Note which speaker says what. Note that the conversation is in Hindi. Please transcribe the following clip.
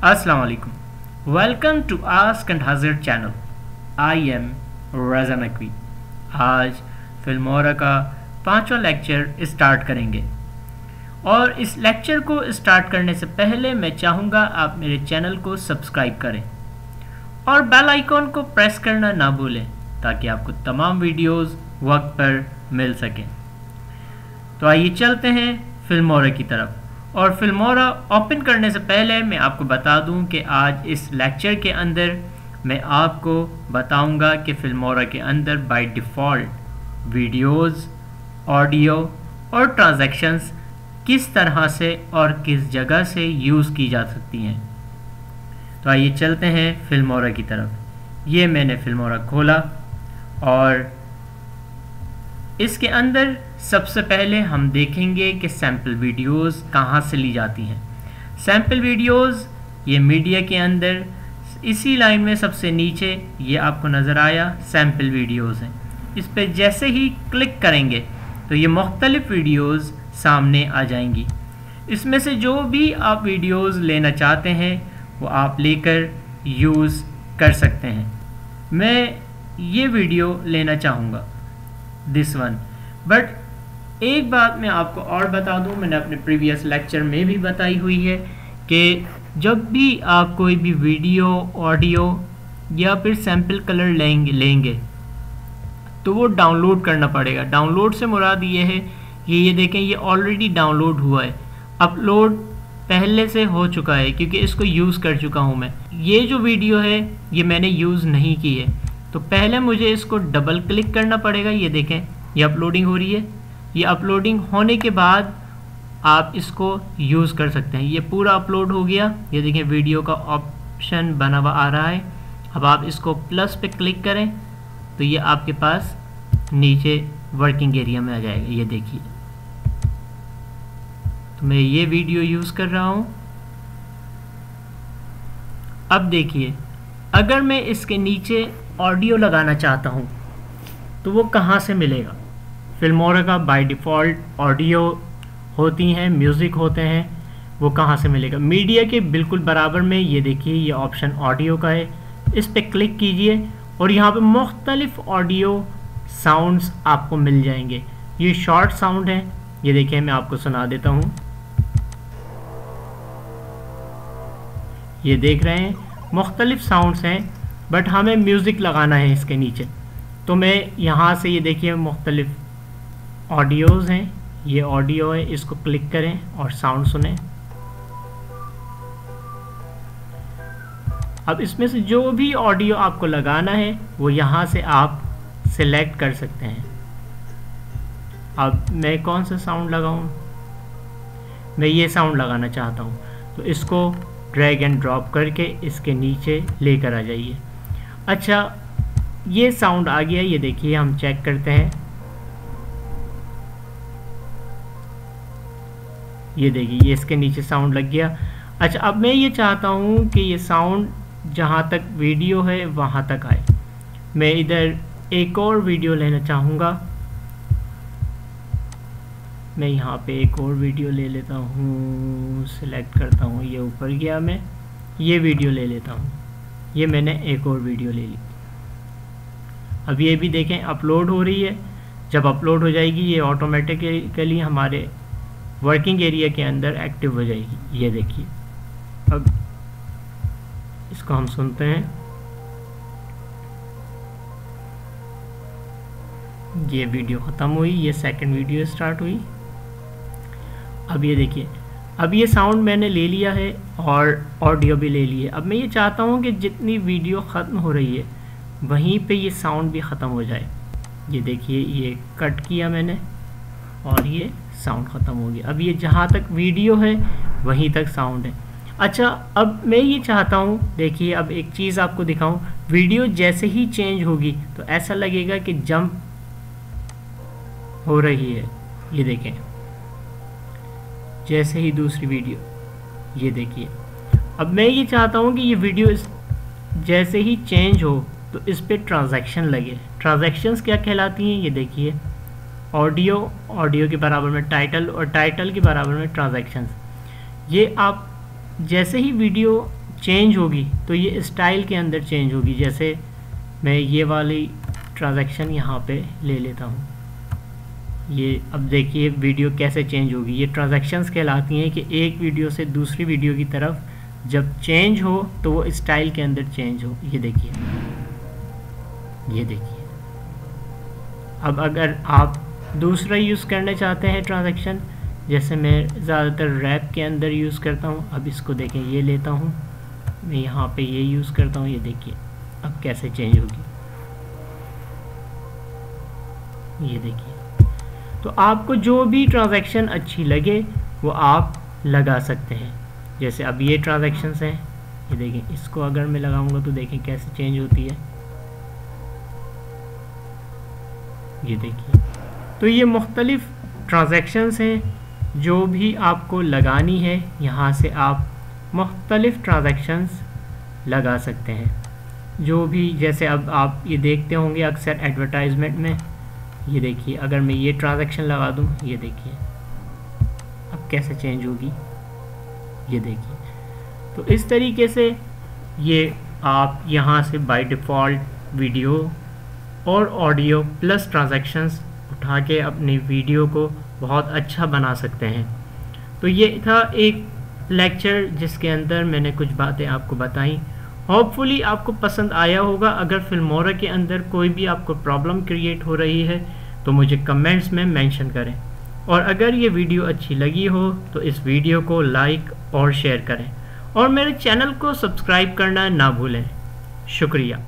Speaker 1: अस्सलाम वालेकुम। वेलकम टू आस्क एंड हज़रत चैनल। आई एम रज़ा नकवी। आज फिल्मोरा का 5वां लेक्चर स्टार्ट करेंगे और इस लेक्चर को स्टार्ट करने से पहले मैं चाहूँगा आप मेरे चैनल को सब्सक्राइब करें और बेल आइकॉन को प्रेस करना ना भूलें ताकि आपको तमाम वीडियोस वक्त पर मिल सकें। तो आइए चलते हैं फिल्मोरा की तरफ। और फिल्मोरा ओपन करने से पहले मैं आपको बता दूं कि आज इस लेक्चर के अंदर मैं आपको बताऊंगा कि फिल्मोरा के अंदर बाय डिफ़ॉल्ट वीडियोस, ऑडियो और ट्रांजैक्शंस किस तरह से और किस जगह से यूज़ की जा सकती हैं। तो आइए चलते हैं फिल्मोरा की तरफ। ये मैंने फिल्मोरा खोला और इसके अंदर सबसे पहले हम देखेंगे कि सैम्पल वीडियोस कहाँ से ली जाती हैं। सैम्पल वीडियोस ये मीडिया के अंदर इसी लाइन में सबसे नीचे ये आपको नज़र आया सैम्पल वीडियोस हैं। इस पर जैसे ही क्लिक करेंगे तो ये मुख्तलिफ़ वीडियोस सामने आ जाएंगी। इसमें से जो भी आप वीडियोस लेना चाहते हैं वो आप लेकर यूज़ कर सकते हैं। मैं ये वीडियो लेना चाहूँगा, दिस वन। बट एक बात मैं आपको और बता दूं, मैंने अपने प्रीवियस लेक्चर में भी बताई हुई है कि जब भी आप कोई भी वीडियो, ऑडियो या फिर सैम्पल कलर लेंगे तो वो डाउनलोड करना पड़ेगा। डाउनलोड से मुराद ये है कि ये देखें ये ऑलरेडी डाउनलोड हुआ है, अपलोड पहले से हो चुका है क्योंकि इसको यूज़ कर चुका हूँ मैं। ये जो वीडियो है ये मैंने यूज़ नहीं की है, तो पहले मुझे इसको डबल क्लिक करना पड़ेगा। ये देखें ये अपलोडिंग हो रही है। ये अपलोडिंग होने के बाद आप इसको यूज़ कर सकते हैं। ये पूरा अपलोड हो गया। ये देखें वीडियो का ऑप्शन बना हुआ आ रहा है। अब आप इसको प्लस पे क्लिक करें तो ये आपके पास नीचे वर्किंग एरिया में आ जाएगा। ये देखिए, तो मैं ये वीडियो यूज़ कर रहा हूँ। अब देखिए, अगर मैं इसके नीचे ऑडियो लगाना चाहता हूँ तो वो कहाँ से मिलेगा। फिल्मोरा का बाय डिफ़ॉल्ट ऑडियो होती हैं, म्यूज़िक होते हैं, वो कहाँ से मिलेगा। मीडिया के बिल्कुल बराबर में ये देखिए ये ऑप्शन ऑडियो का है, इस पर क्लिक कीजिए और यहाँ पे मुख्तलिफ़ ऑडियो साउंड्स आपको मिल जाएंगे। ये शॉर्ट साउंड है, ये देखिए मैं आपको सुना देता हूँ। ये देख रहे हैं मुख्तलिफ़ साउंड्स हैं, बट हमें म्यूज़िक लगाना है इसके नीचे। तो मैं यहाँ से ये देखिए मुख्तलिफ़ ऑडियोज़ हैं, ये ऑडियो है, इसको क्लिक करें और साउंड सुने। अब इसमें से जो भी ऑडियो आपको लगाना है वो यहाँ से आप सिलेक्ट कर सकते हैं। अब मैं कौन सा साउंड लगाऊं? मैं ये साउंड लगाना चाहता हूँ, तो इसको ड्रैग एंड ड्रॉप करके इसके नीचे लेकर आ जाइए। अच्छा, ये साउंड आ गया। ये देखिए हम चेक करते हैं। ये देखिए ये इसके नीचे साउंड लग गया। अच्छा, अब मैं ये चाहता हूँ कि ये साउंड जहाँ तक वीडियो है वहाँ तक आए। मैं इधर एक और वीडियो लेना चाहूँगा। मैं यहाँ पे एक और वीडियो ले लेता हूँ, सिलेक्ट करता हूँ, ये ऊपर गया, मैं ये वीडियो ले लेता हूँ। ये मैंने एक और वीडियो ले ली। अब ये भी देखें अपलोड हो रही है। जब अपलोड हो जाएगी ये ऑटोमेटिकली हमारे वर्किंग एरिया के अंदर एक्टिव हो जाएगी। ये देखिए, अब इसको हम सुनते हैं। ये वीडियो ख़त्म हुई, ये सेकंड वीडियो स्टार्ट हुई। अब ये देखिए, अब ये साउंड मैंने ले लिया है और ऑडियो भी ले ली है। अब मैं ये चाहता हूँ कि जितनी वीडियो ख़त्म हो रही है वहीं पे ये साउंड भी ख़त्म हो जाए। ये देखिए ये कट किया मैंने और ये साउंड ख़त्म हो गया। अब ये जहाँ तक वीडियो है वहीं तक साउंड है। अच्छा, अब मैं ये चाहता हूँ, देखिए अब एक चीज़ आपको दिखाऊँ। वीडियो जैसे ही चेंज होगी तो ऐसा लगेगा कि जंप हो रही है। ये देखें, जैसे ही दूसरी वीडियो, ये देखिए। अब मैं ये चाहता हूँ कि ये वीडियो जैसे ही चेंज हो तो इस पर ट्रांजैक्शन लगे। ट्रांजैक्शंस क्या कहलाती हैं? ये देखिए, ऑडियो के बराबर में टाइटल और टाइटल के बराबर में ट्रांजैक्शंस। ये आप जैसे ही वीडियो चेंज होगी तो ये स्टाइल के अंदर चेंज होगी। जैसे मैं ये वाली ट्रांजैक्शन यहाँ पे ले लेता हूँ, ये अब देखिए वीडियो कैसे चेंज होगी। ये ट्रांजैक्शंस कहलाती हैं कि एक वीडियो से दूसरी वीडियो की तरफ जब चेंज हो तो वो स्टाइल के अंदर चेंज हो। ये देखिए, ये देखिए। अब अगर आप दूसरा यूज़ करना चाहते हैं ट्रांजैक्शन, जैसे मैं ज़्यादातर रैप के अंदर यूज़ करता हूँ, अब इसको देखें, ये लेता हूँ मैं, यहाँ पे ये यूज़ करता हूँ। ये देखिए अब कैसे चेंज होगी, ये देखिए। तो आपको जो भी ट्रांजैक्शन अच्छी लगे वो आप लगा सकते हैं। जैसे अब ये ट्रांजैक्शंस हैं, ये देखें, इसको अगर मैं लगाऊंगा तो देखें कैसे चेंज होती है, ये देखिए। तो ये मुख्तलिफ ट्रांजैक्शंस हैं जो भी आपको लगानी है, यहाँ से आप मुख्तलिफ ट्रांजैक्शंस लगा सकते हैं। जो भी, जैसे अब आप ये देखते होंगे अक्सर एडवर्टाइजमेंट में, ये देखिए अगर मैं ये ट्रांजैक्शन लगा दूँ, ये देखिए अब कैसे चेंज होगी, ये देखिए। तो इस तरीके से ये आप यहाँ से बाय डिफ़ॉल्ट वीडियो और ऑडियो प्लस ट्रांजैक्शंस उठा के अपनी वीडियो को बहुत अच्छा बना सकते हैं। तो ये था एक लेक्चर जिसके अंदर मैंने कुछ बातें आपको बताई। होपफुली आपको पसंद आया होगा। अगर फिल्मोरा के अंदर कोई भी आपको प्रॉब्लम क्रिएट हो रही है तो मुझे कमेंट्स में मेंशन करें, और अगर ये वीडियो अच्छी लगी हो तो इस वीडियो को लाइक और शेयर करें, और मेरे चैनल को सब्सक्राइब करना ना भूलें। शुक्रिया।